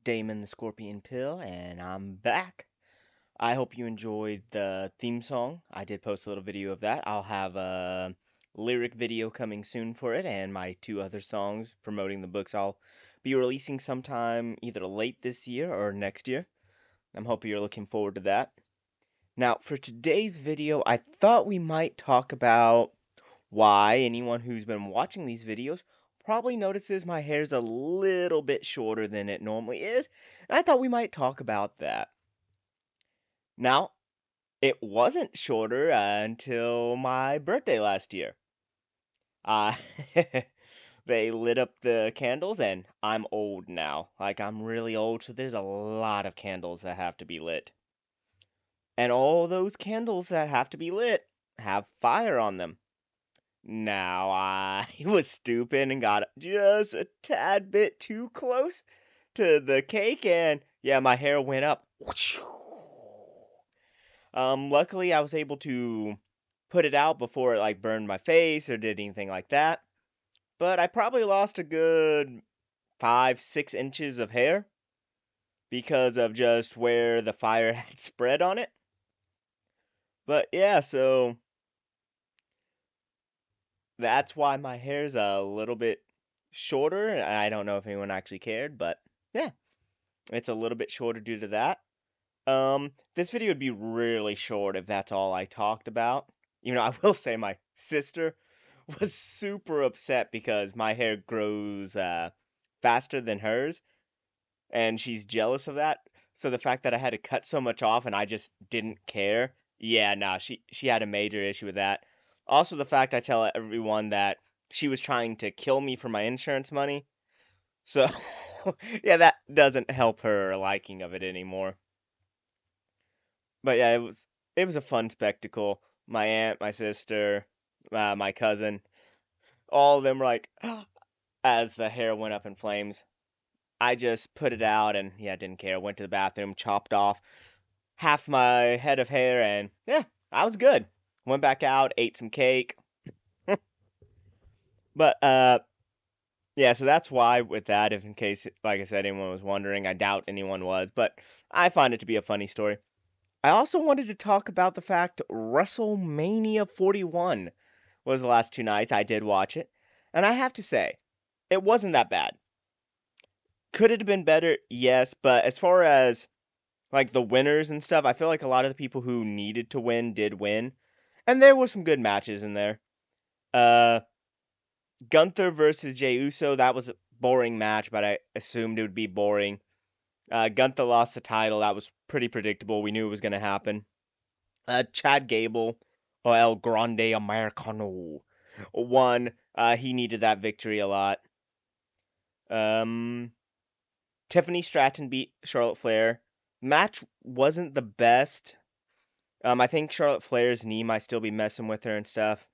Damon the Scorpion Pill, and I'm back. I hope you enjoyed the theme song. I did post a little video of that. I'll have a lyric video coming soon for it, and my two other songs promoting the books I'll be releasing sometime either late this year or next year. I'm hoping you're looking forward to that. Now, for today's video, I thought we might talk about why anyone who's been watching these videos probably notices my hair's a little bit shorter than it normally is, and I thought we might talk about that. Now, it wasn't shorter until my birthday last year. Uh, they lit up the candles, and I'm old now. Like, I'm really old, so there's a lot of candles that have to be lit. And all those candles that have to be lit have fire on them. Now, I was stupid and got just a tad bit too close to the cake, and yeah, my hair went up. Luckily, I was able to put it out before it like burned my face or did anything like that. But I probably lost a good 5, 6 inches of hair because of just where the fire had spread on it. But yeah, so that's why my hair's a little bit shorter. I don't know if anyone actually cared, but yeah, it's a little bit shorter due to that. This video would be really short if that's all I talked about. You know, I will say my sister was super upset because my hair grows faster than hers, and she's jealous of that. So the fact that I had to cut so much off and I just didn't care, yeah, nah, she had a major issue with that. Also, the fact I tell everyone that she was trying to kill me for my insurance money. So, yeah, that doesn't help her liking of it anymore. But yeah, it was a fun spectacle. My aunt, my sister, my cousin, all of them were like, as the hair went up in flames. I just put it out and yeah, didn't care. Went to the bathroom, chopped off half my head of hair, and yeah, I was good. Went back out, ate some cake. But yeah, so that's why with that, if in case like I said anyone was wondering, I doubt anyone was, but I find it to be a funny story. I also wanted to talk about the fact WrestleMania 41 was the last 2 nights. I did watch it, and I have to say, it wasn't that bad. Could it have been better? Yes, but as far as like the winners and stuff, I feel like a lot of the people who needed to win did win, and there were some good matches in there. Uh, Gunther versus Jey Uso, that was a boring match, but I assumed it would be boring. Gunther lost the title. That was pretty predictable. We knew it was going to happen. Chad Gable, or El Grande Americano, won. He needed that victory a lot. Um, Tiffany Stratton beat Charlotte Flair. Match wasn't the best. I think Charlotte Flair's knee might still be messing with her and stuff.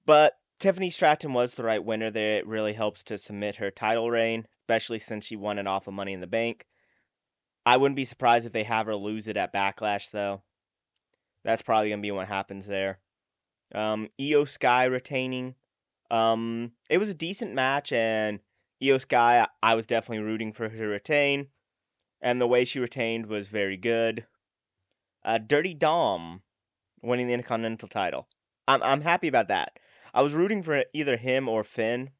But Tiffany Stratton was the right winner there. It really helps to cement her title reign, especially since she won it off of Money in the Bank. I wouldn't be surprised if they have her lose it at Backlash, though. That's probably going to be what happens there. Io Sky retaining. It was a decent match, and Io Sky, I was definitely rooting for her to retain, and the way she retained was very good. Dirty Dom winning the Intercontinental title. I'm happy about that. I was rooting for either him or Finn,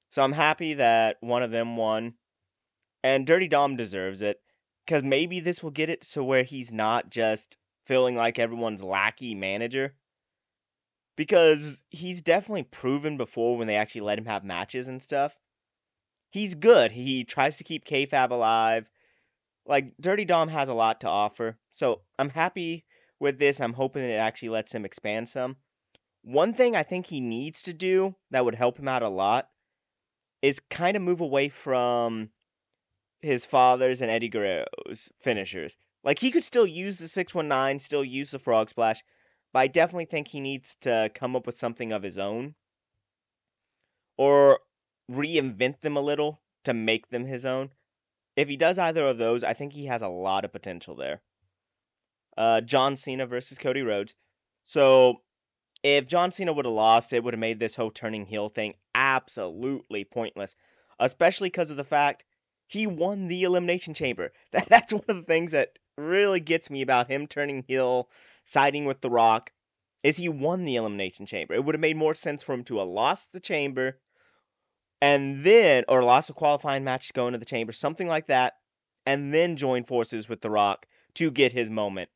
so I'm happy that one of them won, and Dirty Dom deserves it, because maybe this will get it to where he's not just feeling like everyone's lackey manager. Because he's definitely proven before when they actually let him have matches and stuff. He's good. He tries to keep kayfabe alive. Like, Dirty Dom has a lot to offer. So, I'm happy with this. I'm hoping it actually lets him expand some. One thing I think he needs to do that would help him out a lot is kind of move away from his father's and Eddie Guerrero's finishers. Like, he could still use the 619, still use the Frog Splash, but I definitely think he needs to come up with something of his own or reinvent them a little to make them his own. If he does either of those, I think he has a lot of potential there. John Cena versus Cody Rhodes. So if John Cena would have lost, it would have made this whole turning heel thing absolutely pointless, especially because of the fact He won the Elimination Chamber. That's one of the things that really gets me about him turning heel, siding with The Rock, is he won the Elimination Chamber. It would have made more sense for him to have lost the Chamber and then, or lost a qualifying match to go into the Chamber, something like that, and then join forces with The Rock to get his moment.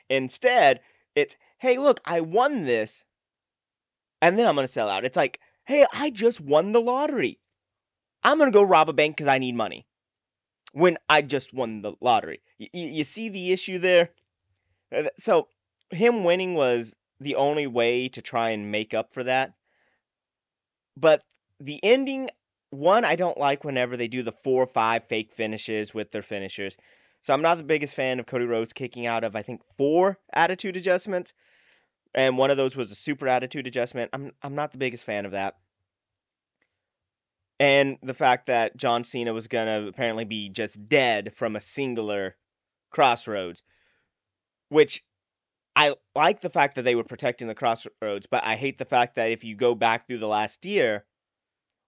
Instead, it's, hey, look, I won this, and then I'm going to sell out. It's like, hey, I just won the lottery. I'm going to go rob a bank because I need money when I just won the lottery. You see the issue there? So, him winning was the only way to try and make up for that. But the ending, one, I don't like whenever they do the 4 or 5 fake finishes with their finishers. So, I'm not the biggest fan of Cody Rhodes kicking out of, I think, 4 attitude adjustments. And one of those was a super attitude adjustment. I'm not the biggest fan of that. And the fact that John Cena was gonna apparently be just dead from a singular crossroads, which I like the fact that they were protecting the crossroads, but I hate the fact that if you go back through the last year,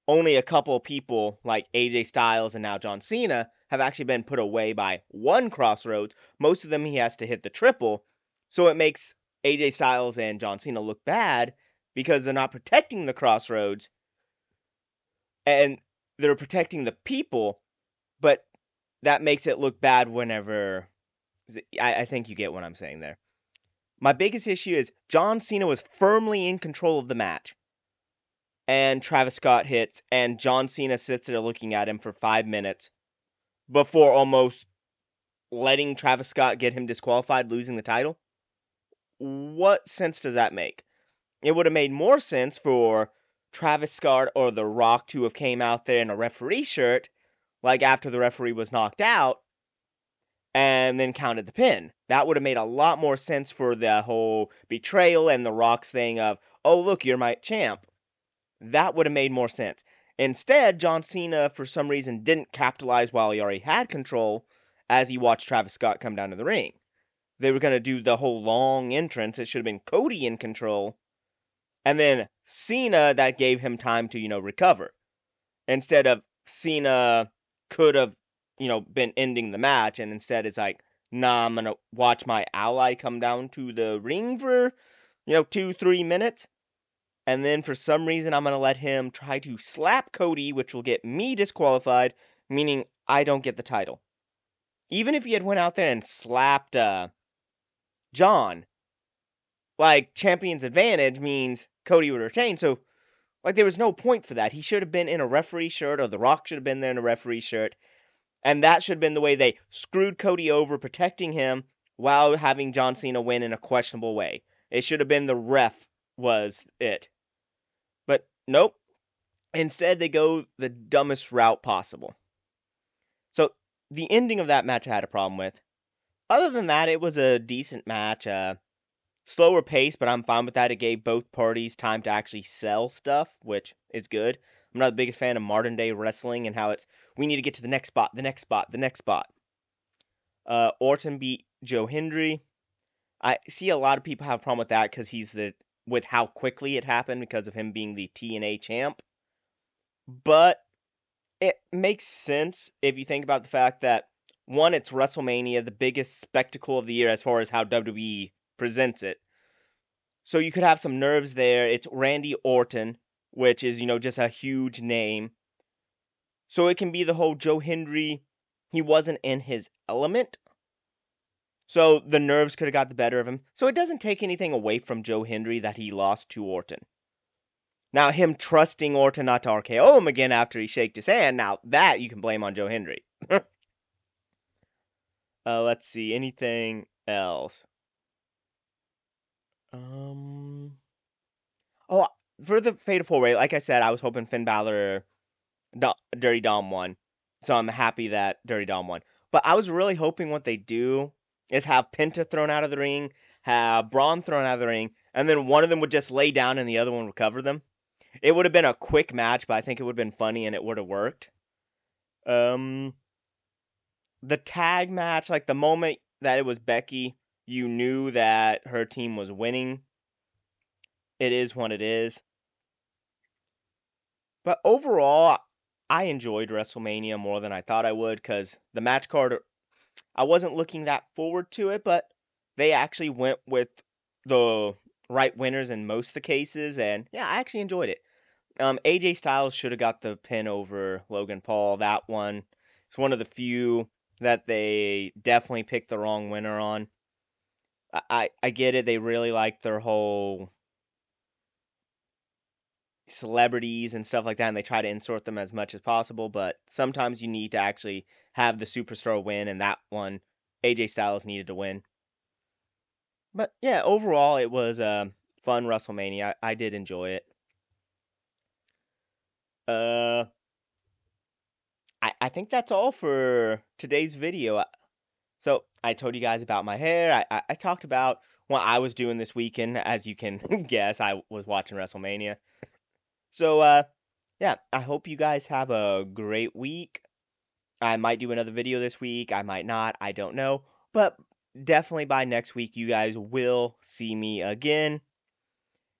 only a couple of people like AJ Styles and now John Cena have actually been put away by one crossroads. Most of them he has to hit the triple, so it makes AJ Styles and John Cena look bad because they're not protecting the crossroads and they're protecting the people, but that makes it look bad whenever. I think you get what I'm saying there. My biggest issue is John Cena was firmly in control of the match. And Travis Scott hits, and John Cena sits there looking at him for 5 minutes before almost letting Travis Scott get him disqualified, losing the title. What sense does that make? It would have made more sense for Travis Scott or The Rock to have came out there in a referee shirt, like after the referee was knocked out, and then counted the pin. That would have made a lot more sense for the whole betrayal and The Rock's thing of, oh, look, you're my champ. That would have made more sense. Instead, John Cena, for some reason, didn't capitalize while he already had control as he watched Travis Scott come down to the ring. They were going to do the whole long entrance. It should have been Cody in control. And then Cena, that gave him time to, recover. Instead of Cena could have, been ending the match. And instead it's like, nah, I'm going to watch my ally come down to the ring for, 2, 3 minutes. And then for some reason, I'm going to let him try to slap Cody, which will get me disqualified, meaning I don't get the title. Even if he had went out there and slapped John, like champion's advantage means Cody would retain. So, like, there was no point for that. He should have been in a referee shirt, or The Rock should have been there in a referee shirt. And that should have been the way they screwed Cody over, protecting him while having John Cena win in a questionable way. It should have been the ref was it. But nope. Instead, they go the dumbest route possible. So, the ending of that match I had a problem with. Other than that, it was a decent match. Slower pace, but I'm fine with that. It gave both parties time to actually sell stuff, which is good. I'm not the biggest fan of modern day wrestling and how it's, we need to get to the next spot, the next spot, the next spot. Orton beat Joe Hendry. I see a lot of people have a problem with that because with how quickly it happened because of him being the TNA champ. But it makes sense if you think about the fact that, one, it's WrestleMania, the biggest spectacle of the year as far as how WWE presents it. So you could have some nerves there. It's Randy Orton, which is, just a huge name. So it can be the whole Joe Hendry, he wasn't in his element. So the nerves could have got the better of him. So it doesn't take anything away from Joe Hendry that he lost to Orton. Now, him trusting Orton not to RKO him again after he shaked his hand, now that you can blame on Joe Hendry. Let's see, anything else? Oh, for the Fatal 4-Way, like I said, I was hoping Finn Balor Dirty Dom won. So I'm happy that Dirty Dom won. But I was really hoping what they do is have Penta thrown out of the ring, have Braun thrown out of the ring, and then one of them would just lay down and the other one would cover them. It would have been a quick match, but I think it would have been funny and it would have worked. The tag match, like the moment that it was Becky, you knew that her team was winning. It is what it is. But overall, I enjoyed WrestleMania more than I thought I would because the match card, I wasn't looking that forward to it, but they actually went with the right winners in most of the cases, and yeah, I actually enjoyed it. AJ Styles should have got the pin over Logan Paul. That one, it's one of the few that they definitely picked the wrong winner on. I get it. They really like their whole celebrities and stuff like that, and they try to insert them as much as possible. But sometimes you need to actually have the superstar win, and that one, AJ Styles needed to win. But yeah, overall, it was a fun WrestleMania. I did enjoy it. Uh, I think that's all for today's video. So I told you guys about my hair. I talked about what I was doing this weekend. As you can guess, I was watching WrestleMania. So yeah, I hope you guys have a great week. I might do another video this week. I might not. I don't know. But definitely by next week, you guys will see me again.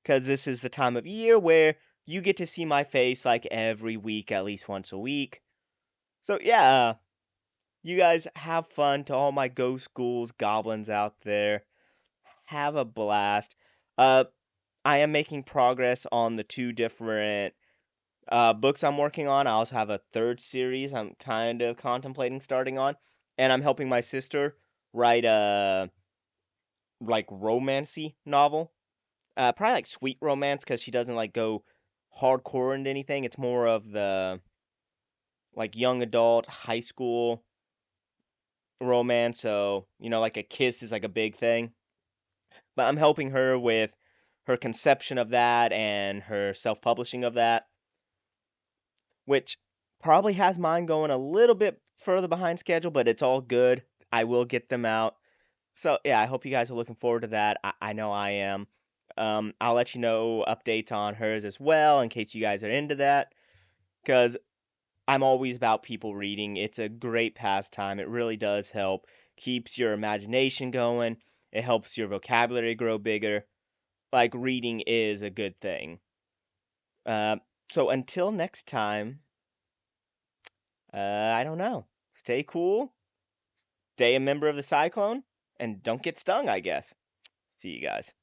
Because this is the time of year where you get to see my face like every week, at least once a week. So yeah, you guys have fun to all my ghost ghouls, goblins out there. Have a blast. Uh, I am making progress on the two different books I'm working on. I also have a third series I'm kind of contemplating starting on, and I'm helping my sister write a like romancy novel. Probably like sweet romance because she doesn't like go hardcore into anything. It's more of the like young adult, high school romance. So like a kiss is like a big thing. But I'm helping her with her conception of that and her self-publishing of that, which probably has mine going a little bit further behind schedule, but it's all good. I will get them out. So yeah, I hope you guys are looking forward to that. I know I am. I'll let you know updates on hers as well in case you guys are into that, because I'm always about people reading. It's a great pastime. It really does help. Keeps your imagination going. It helps your vocabulary grow bigger. Like reading is a good thing. Uh, so until next time, I don't know. Stay cool, stay a member of the Cyclone, and don't get stung, I guess. See you guys.